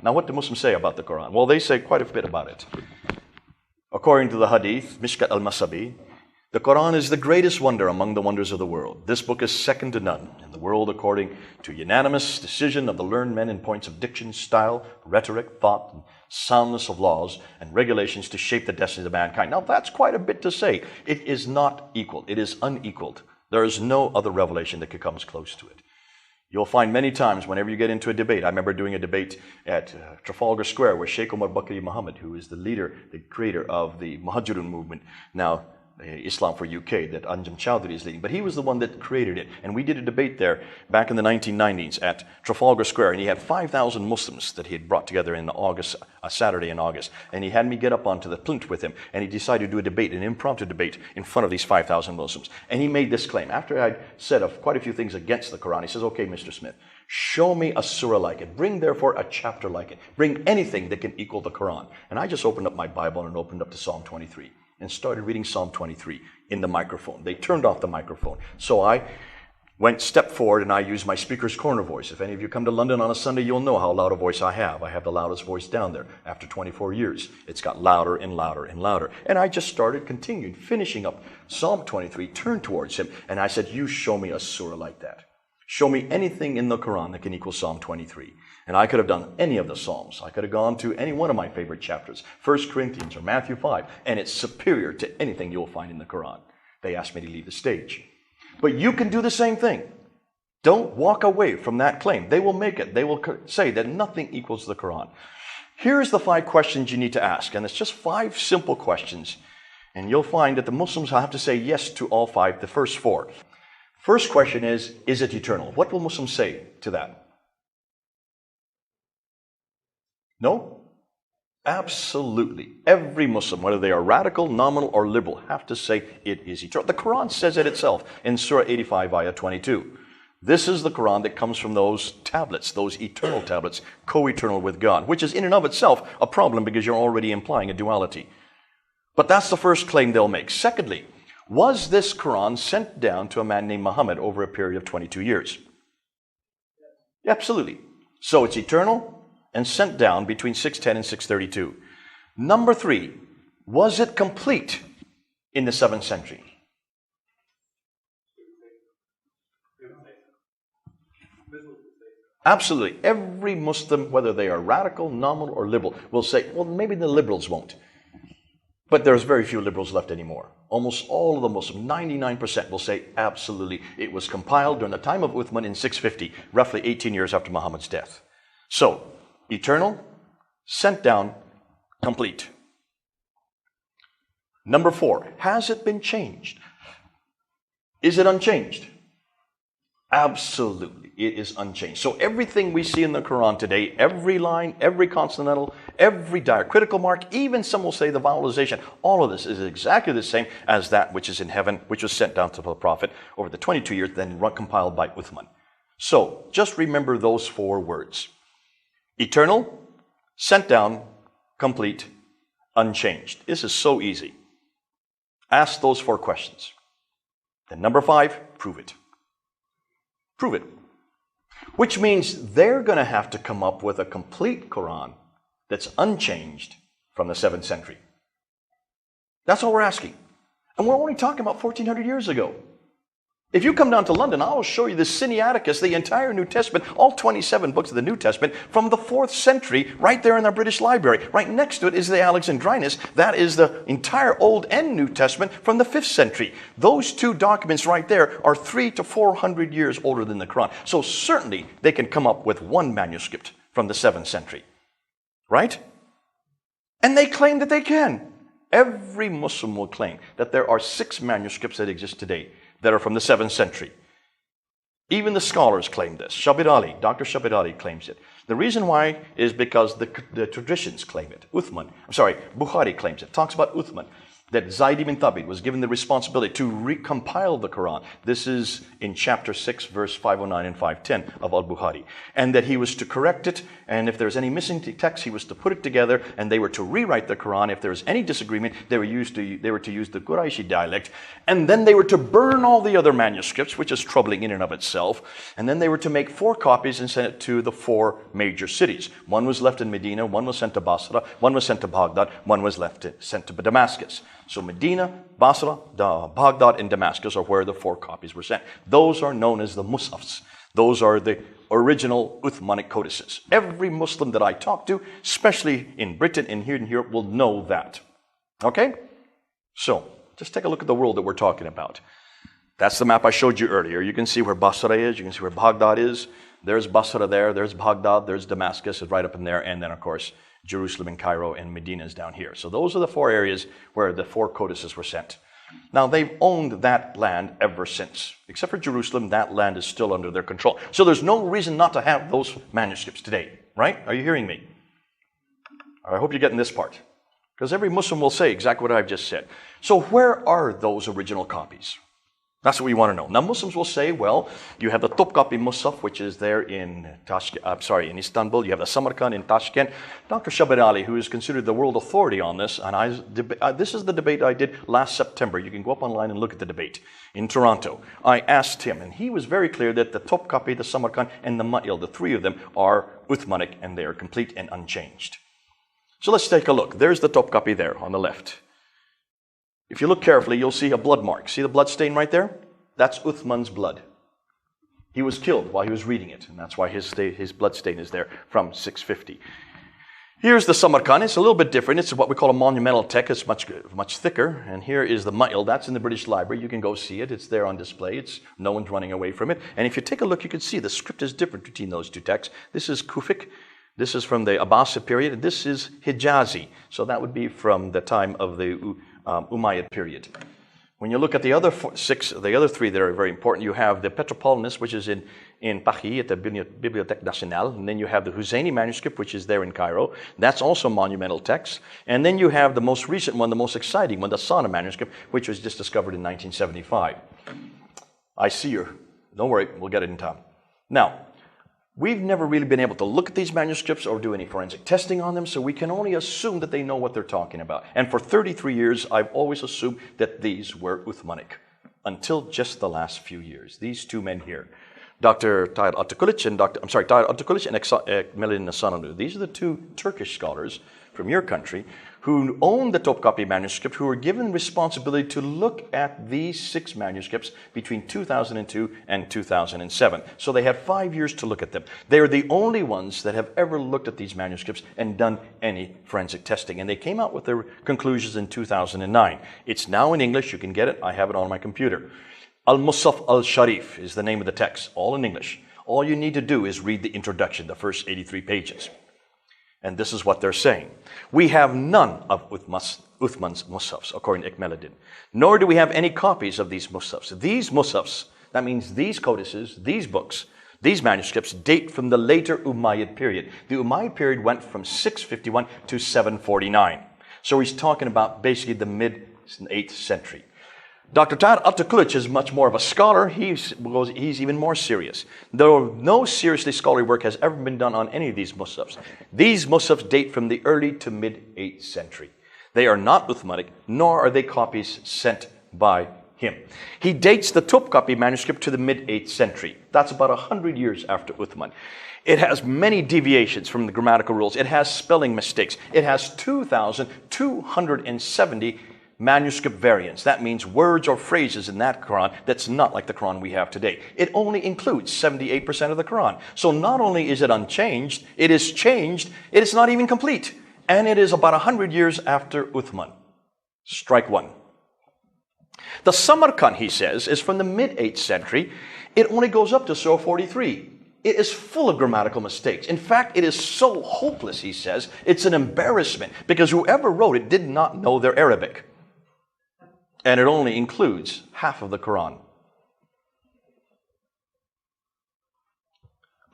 Now, what do Muslims say about the Quran? Well, they say quite a bit about it. According to the Hadith, Mishkat al-Masabi, the Quran is the greatest wonder among the wonders of the world. This book is second to none in the world according to unanimous decision of the learned men in points of diction, style, rhetoric, thought, and soundness of laws and regulations to shape the destiny of mankind. Now, that's quite a bit to say. It is not equal. It is unequaled. There is no other revelation that comes close to it. You'll find many times whenever you get into a debate. I remember doing a debate at Trafalgar Square with Sheikh Omar Bakri Muhammad, who is the leader, the creator of the Muhajirun movement, now Islam for UK, that Anjum Chowdhury is leading. But he was the one that created it. And we did a debate there back in the 1990s at Trafalgar Square. And he had 5,000 Muslims that he had brought together in August, a Saturday in August. And he had me get up onto the plinth with him. And he decided to do a debate, an impromptu debate, in front of these 5,000 Muslims. And he made this claim. After I'd said quite a few things against the Quran, he says, okay, Mr. Smith, show me a surah like it. Bring, therefore, a chapter like it. Bring anything that can equal the Quran. And I just opened up my Bible and opened up to Psalm 23. And started reading Psalm 23 in the microphone. They turned off the microphone. So I stepped forward and I used my speaker's corner voice. If any of you come to London on a Sunday, you'll know how loud a voice I have. I have the loudest voice down there. After 24 years, it's got louder and louder and louder. And I just continued, finishing up Psalm 23, turned towards him, and I said, you show me a surah like that. Show me anything in the Quran that can equal Psalm 23. And I could have done any of the Psalms. I could have gone to any one of my favorite chapters, 1 Corinthians or Matthew 5, and it's superior to anything you'll find in the Quran. They asked me to leave the stage. But you can do the same thing. Don't walk away from that claim. They will make it. They will say that nothing equals the Quran. Here's the 5 questions you need to ask, and it's just 5 simple questions. And you'll find that the Muslims will have to say yes to all 5, the first 4. First question is it eternal? What will Muslims say to that? No? Absolutely. Every Muslim, whether they are radical, nominal, or liberal, have to say it is eternal. The Quran says it itself in Surah 85, Ayah 22. This is the Quran that comes from those tablets, those eternal tablets, co-eternal with God, which is in and of itself a problem because you're already implying a duality. But that's the first claim they'll make. Secondly, was this Quran sent down to a man named Muhammad over a period of 22 years? Absolutely. So it's eternal and sent down between 610 and 632. Number 3, was it complete in the 7th century? Absolutely. Every Muslim, whether they are radical, nominal, or liberal, will say, well, maybe the liberals won't. But there's very few liberals left anymore. Almost all of the Muslims, 99%, will say absolutely. It was compiled during the time of Uthman in 650, roughly 18 years after Muhammad's death. So, eternal, sent down, complete. Number 4, has it been changed? Is it unchanged? Absolutely, it is unchanged. So everything we see in the Quran today, every line, every consonantal, every diacritical mark, even some will say the vowelization, all of this is exactly the same as that which is in heaven, which was sent down to the Prophet over the 22 years, then compiled by Uthman. So just remember those 4 words. Eternal, sent down, complete, unchanged. This is so easy. Ask those 4 questions. Then number 5, prove it. Prove it. Which means they're going to have to come up with a complete Quran that's unchanged from the 7th century. That's all we're asking. And we're only talking about 1,400 years ago. If you come down to London, I will show you the Sinaiticus, the entire New Testament, all 27 books of the New Testament from the 4th century, right there in our British Library. Right next to it is the Alexandrinus. That is the entire Old and New Testament from the 5th century. Those 2 documents right there are 300 to 400 years older than the Quran. So certainly they can come up with 1 manuscript from the 7th century. Right? And they claim that they can. Every Muslim will claim that there are 6 manuscripts that exist today that are from the 7th century. Even the scholars claim this. Dr. Shabir Ali claims it. The reason why is because the traditions claim it. Bukhari claims it. Talks about Uthman. that Zayd ibn Thabit was given the responsibility to recompile the Quran. This is in chapter 6, verse 509 and 510 of Al-Bukhari. And that he was to correct it, and if there's any missing text, he was to put it together, and they were to rewrite the Quran. If there was any disagreement, they were to use the Qurayshi dialect, and then they were to burn all the other manuscripts, which is troubling in and of itself, and then they were to make 4 copies and send it to the 4 major cities. One was left in Medina, one was sent to Basra, one was sent to Baghdad, one was sent to Damascus. So Medina, Basra, Baghdad, and Damascus are where the 4 copies were sent. Those are known as the Mus'hafs. Those are the original Uthmanic codices. Every Muslim that I talk to, especially in Britain and here in Europe, will know that. Okay? So, just take a look at the world that we're talking about. That's the map I showed you earlier. You can see where Basra is, you can see where Baghdad is. There's Basra there, there's Baghdad, there's Damascus, it's right up in there, and then of course, Jerusalem and Cairo and Medina is down here. So those are the 4 areas where the 4 codices were sent. Now, they've owned that land ever since. Except for Jerusalem, that land is still under their control. So there's no reason not to have those manuscripts today, right? Are you hearing me? I hope you're getting this part. Because every Muslim will say exactly what I've just said. So where are those original copies? That's what we want to know. Now, Muslims will say, well, you have the Topkapi Musaf, which is there in in Istanbul. You have the Samarkand in Tashkent. Dr. Shabir Ali, who is considered the world authority on this, and this is the debate I did last September. You can go up online and look at the debate in Toronto. I asked him, and he was very clear that the Topkapi, the Samarkand, and the Ma'il, the 3 of them, are Uthmanic, and they are complete and unchanged. So let's take a look. There's the Topkapi there on the left. If you look carefully, you'll see a blood mark. See the blood stain right there? That's Uthman's blood. He was killed while he was reading it, and that's why his blood stain is there from 650. Here's the Samarkand. It's a little bit different. It's what we call a monumental text. It's much thicker. And here is the Ma'il. That's in the British Library. You can go see it. It's there on display. No one's running away from it. And if you take a look, you can see the script is different between those 2 texts. This is Kufic. This is from the Abbasid period. And this is Hijazi. So that would be from the time of the Umayyad period. When you look at the other 3 that are very important, you have the Petropolitanus, which is in Paris at the Bibliothèque Nationale, and then you have the Husseini manuscript, which is there in Cairo. That's also a monumental text. And then you have the most recent one, the most exciting one, the Sana manuscript, which was just discovered in 1975. I see you. Don't worry, we'll get it in time. Now, we've never really been able to look at these manuscripts or do any forensic testing on them, so we can only assume that they know what they're talking about. And for 33 years, I've always assumed that these were Uthmanic, until just the last few years. These 2 men here, Dr. Tahir Atakulic and Melin Nasanoglu. These are the 2 Turkish scholars from your country who own the Topkapi manuscript, who were given responsibility to look at these 6 manuscripts between 2002 and 2007. So they had 5 years to look at them. They are the only ones that have ever looked at these manuscripts and done any forensic testing. And they came out with their conclusions in 2009. It's now in English. You can get it. I have it on my computer. Al-Musaf al-Sharif is the name of the text, all in English. All you need to do is read the introduction, the first 83 pages. And this is what they're saying. We have none of Uthman's Musafs, according to Ikmeluddin. Nor do we have any copies of these Musafs. These Musafs, that means these codices, these books, these manuscripts date from the later Umayyad period. The Umayyad period went from 651 to 749. So he's talking about basically the mid-8th century. Dr. Tahir Atakulic is much more of a scholar. He's even more serious. Though no seriously scholarly work has ever been done on any of these Musafs. These Musafs date from the early to mid-8th century. They are not Uthmanic, nor are they copies sent by him. He dates the Topkapi manuscript to the mid-8th century. That's about 100 years after Uthman. It has many deviations from the grammatical rules. It has spelling mistakes. It has 2,270 manuscript variants. That means words or phrases in that Quran that's not like the Quran we have today. It only includes 78% of the Quran. So not only is it unchanged, it is changed, it is not even complete. And it is about 100 years after Uthman. Strike 1. The Samarkand, he says, is from the mid-8th century. It only goes up to Surah 43. It is full of grammatical mistakes. In fact, it is so hopeless, he says, it's an embarrassment because whoever wrote it did not know their Arabic. And it only includes half of the Quran.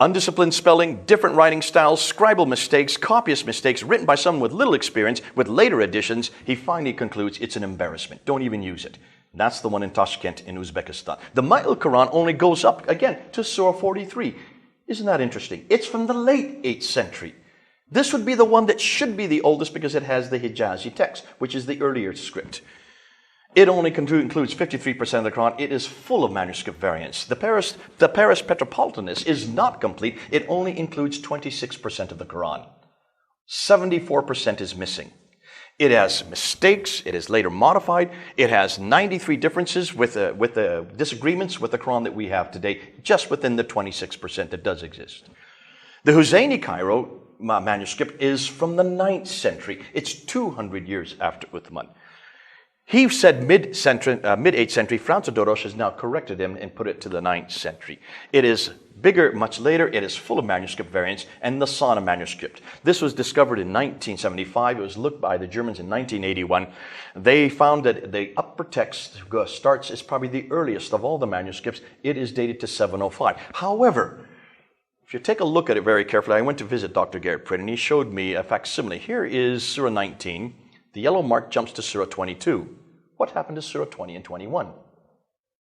Undisciplined spelling, different writing styles, scribal mistakes, copyist mistakes, written by someone with little experience, with later additions. He finally concludes it's an embarrassment. Don't even use it. That's the one in Tashkent in Uzbekistan. The Quran only goes up, again, to Surah 43. Isn't that interesting? It's from the late 8th century. This would be the one that should be the oldest because it has the Hijazi text, which is the earlier script. It only includes 53% of the Quran. It is full of manuscript variants. The Paris Petropolitanus is not complete. It only includes 26% of the Quran. 74% is missing. It has mistakes. It is later modified. It has 93 differences with the disagreements with the Quran that we have today, just within the 26% that does exist. The Husayni Cairo manuscript is from the 9th century. It's 200 years after Uthman. He said mid-8th century. Franz of Dorosh has now corrected him and put it to the 9th century. It is bigger, much later. It is full of manuscript variants and the Sana manuscript. This was discovered in 1975. It was looked by the Germans in 1981. They found that the upper text is probably the earliest of all the manuscripts. It is dated to 705. However, if you take a look at it very carefully, I went to visit Dr. Garrett Pritt and he showed me a facsimile. Here is Surah 19. The yellow mark jumps to Surah 22. What happened to Surah 20 and 21?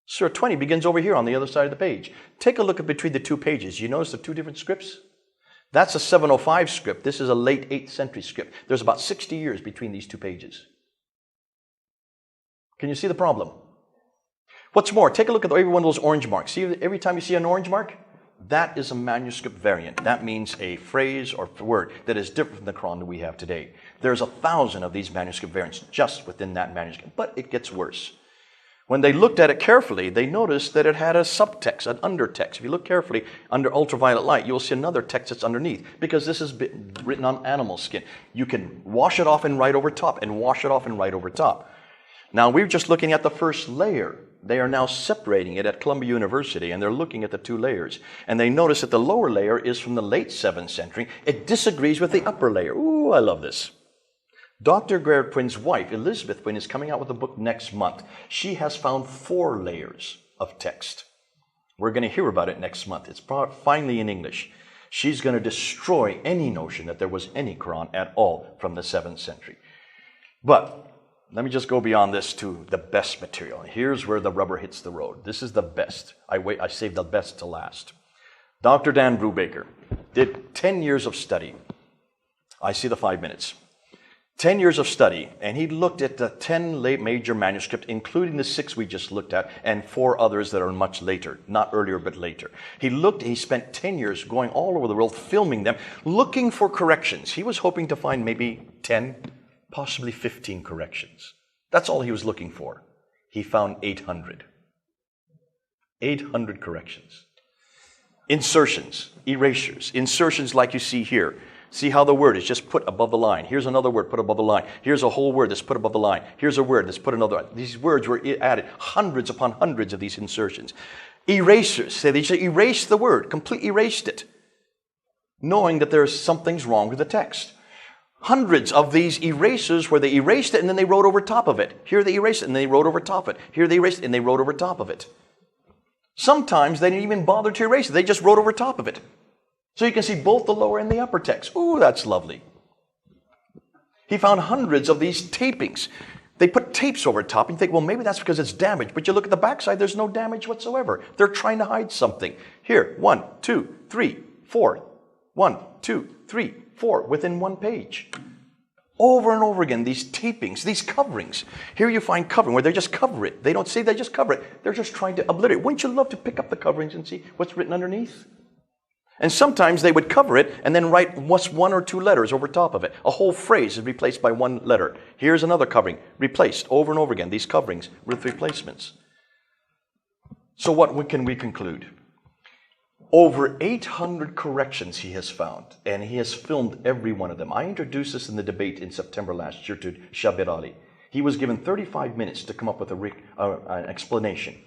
Surah 20 begins over here on the other side of the page. Take a look at between the two pages. You notice the two different scripts? That's a 705 script. This is a late 8th century script. There's about 60 years between these two pages. Can you see the problem? What's more, take a look at every one of those orange marks. See, every time you see an orange mark, that is a manuscript variant. That means a phrase or word that is different from the Quran that we have today. There's 1,000 of these manuscript variants just within that manuscript, but it gets worse. When they looked at it carefully, they noticed that it had a subtext, an undertext. If you look carefully under ultraviolet light, you'll see another text that's underneath because this is written on animal skin. You can wash it off and write over top and wash it off and write over top. Now, we're just looking at the first layer. They are now separating it at Columbia University, and they're looking at the two layers. And they notice that the lower layer is from the late 7th century. It disagrees with the upper layer. Ooh, I love this. Dr. Garrett Pritt's wife, Elizabeth Quinn, is coming out with a book next month. She has found 4 layers of text. We're going to hear about it next month. It's finally in English. She's going to destroy any notion that there was any Quran at all from the 7th century. But let me just go beyond this to the best material. Here's where the rubber hits the road. This is the best. I saved the best to last. Dr. Dan Brubaker did 10 years of study. I see the 5 minutes. 10 years of study, and he looked at the 10 major manuscripts, including the 6 we just looked at, and 4 others that are much later, not earlier, but later. He spent 10 years going all over the world, filming them, looking for corrections. He was hoping to find maybe 10, possibly 15 corrections. That's all he was looking for. He found 800. 800 corrections. Insertions, erasures, insertions like you see here. See how the word is just put above the line. Here's another word put above the line. Here's a whole word that's put above the line. Here's a word that's put another. These words were added, hundreds upon hundreds of these insertions. Erasers, say they should erase the word, completely erased it, knowing that there's something's wrong with the text. Hundreds of these erasers where they erased it and then they wrote over top of it. Here they erased it and they wrote over top of it. Here they erased it and they wrote over top of it. Sometimes they didn't even bother to erase it. They just wrote over top of it. So you can see both the lower and the upper text. Ooh, that's lovely. He found hundreds of these tapings. They put tapes over top and you think, well, maybe that's because it's damaged. But you look at the backside, there's no damage whatsoever. They're trying to hide something. Here, 1, 2, 3, 4. 1, 2, 3, 4 within one page. Over and over again, these tapings, these coverings. Here you find covering where they just cover it. They don't say they just cover it. They're just trying to obliterate. Wouldn't you love to pick up the coverings and see what's written underneath? And sometimes they would cover it and then write 1 or 2 letters over top of it. A whole phrase is replaced by 1 letter. Here's another covering, replaced over and over again, these coverings with replacements. So what can we conclude? Over 800 corrections he has found, and he has filmed every one of them. I introduced this in the debate in September last year to Shabir Ali. He was given 35 minutes to come up with an explanation.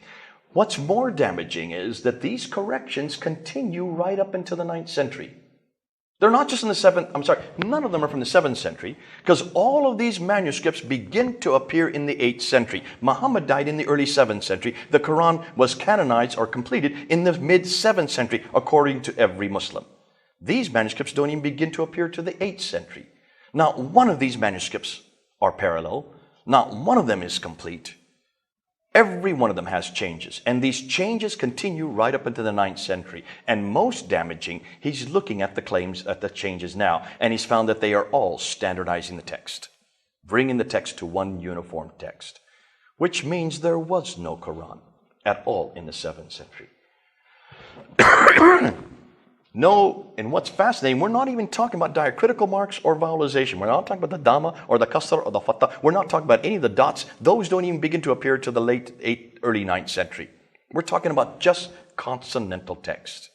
What's more damaging is that these corrections continue right up until the 9th century. They're not just in the 7th, I'm sorry, none of them are from the 7th century, because all of these manuscripts begin to appear in the 8th century. Muhammad died in the early 7th century. The Quran was canonized or completed in the mid-7th century, according to every Muslim. These manuscripts don't even begin to appear to the 8th century. Not one of these manuscripts are parallel. Not one of them is complete. Every one of them has changes, and these changes continue right up into the 9th century. And most damaging, he's looking at the claims, at the changes now, and he's found that they are all standardizing the text, bringing the text to one uniform text, which means there was no Quran at all in the 7th century. No, and what's fascinating, we're not even talking about diacritical marks or vowelization. We're not talking about the dhamma or the kasr or the fatha. We're not talking about any of the dots. Those don't even begin to appear to the late 8th, early 9th century. We're talking about just consonantal text.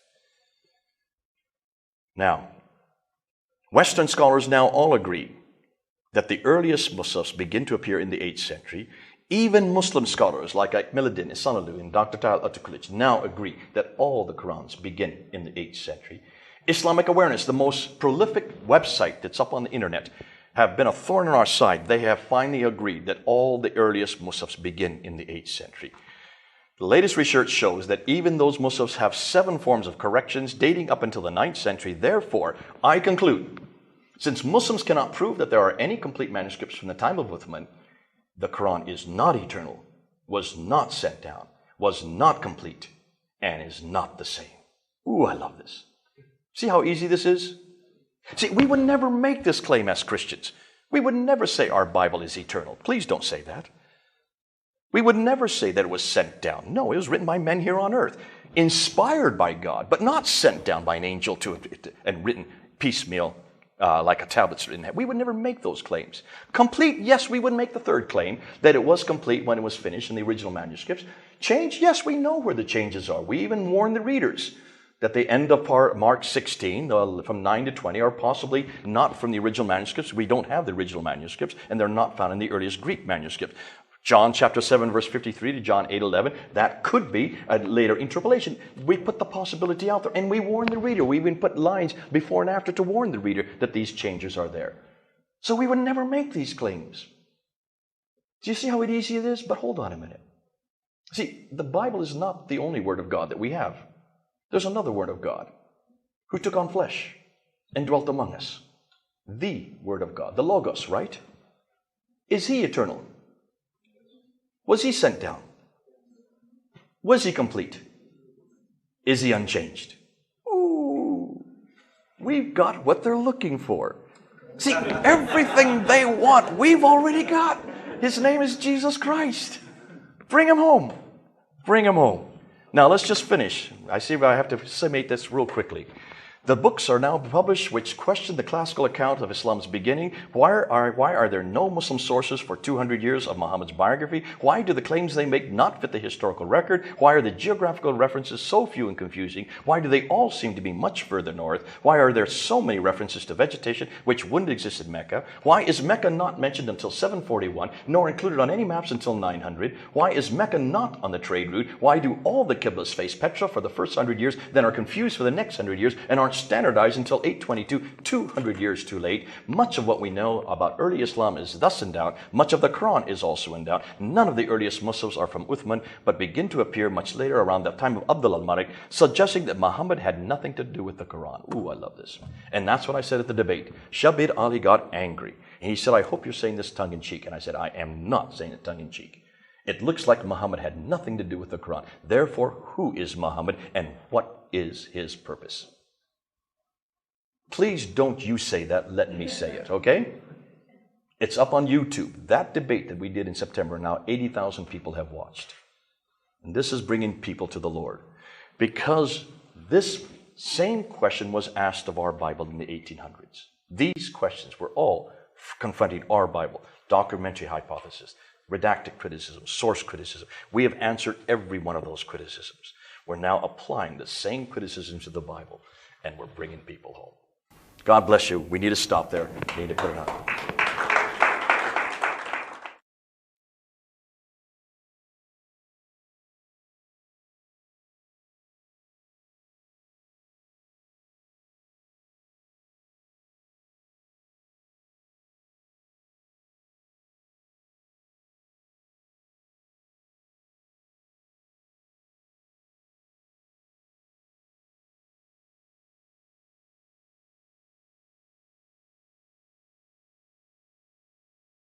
Now, Western scholars now all agree that the earliest mushafs begin to appear in the 8th century. Even Muslim scholars like Milladin, Isanalu, and Dr. Tal Atakulich now agree that all the Qurans begin in the 8th century. Islamic Awareness, the most prolific website that's up on the internet, have been a thorn in our side. They have finally agreed that all the earliest mushafs begin in the 8th century. The latest research shows that even those mushafs have 7 forms of corrections dating up until the 9th century. Therefore, I conclude, since Muslims cannot prove that there are any complete manuscripts from the time of Uthman, the Quran is not eternal, was not sent down, was not complete, and is not the same. Ooh, I love this. See how easy this is? See, we would never make this claim as Christians. We would never say our Bible is eternal. Please don't say that. We would never say that it was sent down. No, it was written by men here on earth, inspired by God, but not sent down by an angel and written piecemeal like a tablet's written. We would never make those claims. Complete, yes, we would make the third claim, that it was complete when it was finished in the original manuscripts. Change, yes, we know where the changes are. We even warn the readers that the end of Mark 16, from 9 to 20, are possibly not from the original manuscripts. We don't have the original manuscripts, and they're not found in the earliest Greek manuscripts. John chapter 7, verse 53 to John 8:11, that could be a later interpolation. We put the possibility out there, and we warn the reader. We even put lines before and after to warn the reader that these changes are there. So we would never make these claims. Do you see how easy it is? But hold on a minute. See, the Bible is not the only Word of God that we have. There's another Word of God who took on flesh and dwelt among us. The Word of God, the Logos, right? Is He eternal? Was He sent down? Was He complete? Is He unchanged? Ooh, we've got what they're looking for. See, everything they want, we've already got. His name is Jesus Christ. Bring Him home. Bring Him home. Now, let's just finish. I see I have to summate this real quickly. The books are now published which question the classical account of Islam's beginning. Why are there no Muslim sources for 200 years of Muhammad's biography? Why do the claims they make not fit the historical record? Why are the geographical references so few and confusing? Why do they all seem to be much further north? Why are there so many references to vegetation which wouldn't exist in Mecca? Why is Mecca not mentioned until 741, nor included on any maps until 900? Why is Mecca not on the trade route? Why do all the Qiblas face Petra for the first 100 years, then are confused for the next 100 years, and aren't standardized until 822, 200 years too late? Much of what we know about early Islam is thus in doubt. Much of the Quran is also in doubt. None of the earliest Muslims are from Uthman, but begin to appear much later around the time of Abdul al-Malik, suggesting that Muhammad had nothing to do with the Quran. Ooh, I love this. And that's what I said at the debate. Shabir Ali got angry. And he said, I hope you're saying this tongue-in-cheek. And I said, I am not saying it tongue-in-cheek. It looks like Muhammad had nothing to do with the Quran. Therefore, who is Muhammad and what is his purpose? Please don't you say that, let me say it, okay? It's up on YouTube. That debate that we did in September, now 80,000 people have watched. And this is bringing people to the Lord. Because this same question was asked of our Bible in the 1800s. These questions were all confronting our Bible. Documentary hypothesis, redacted criticism, source criticism. We have answered every one of those criticisms. We're now applying the same criticisms to the Bible, and we're bringing people home. God bless you. We need to stop there. We need to put it on.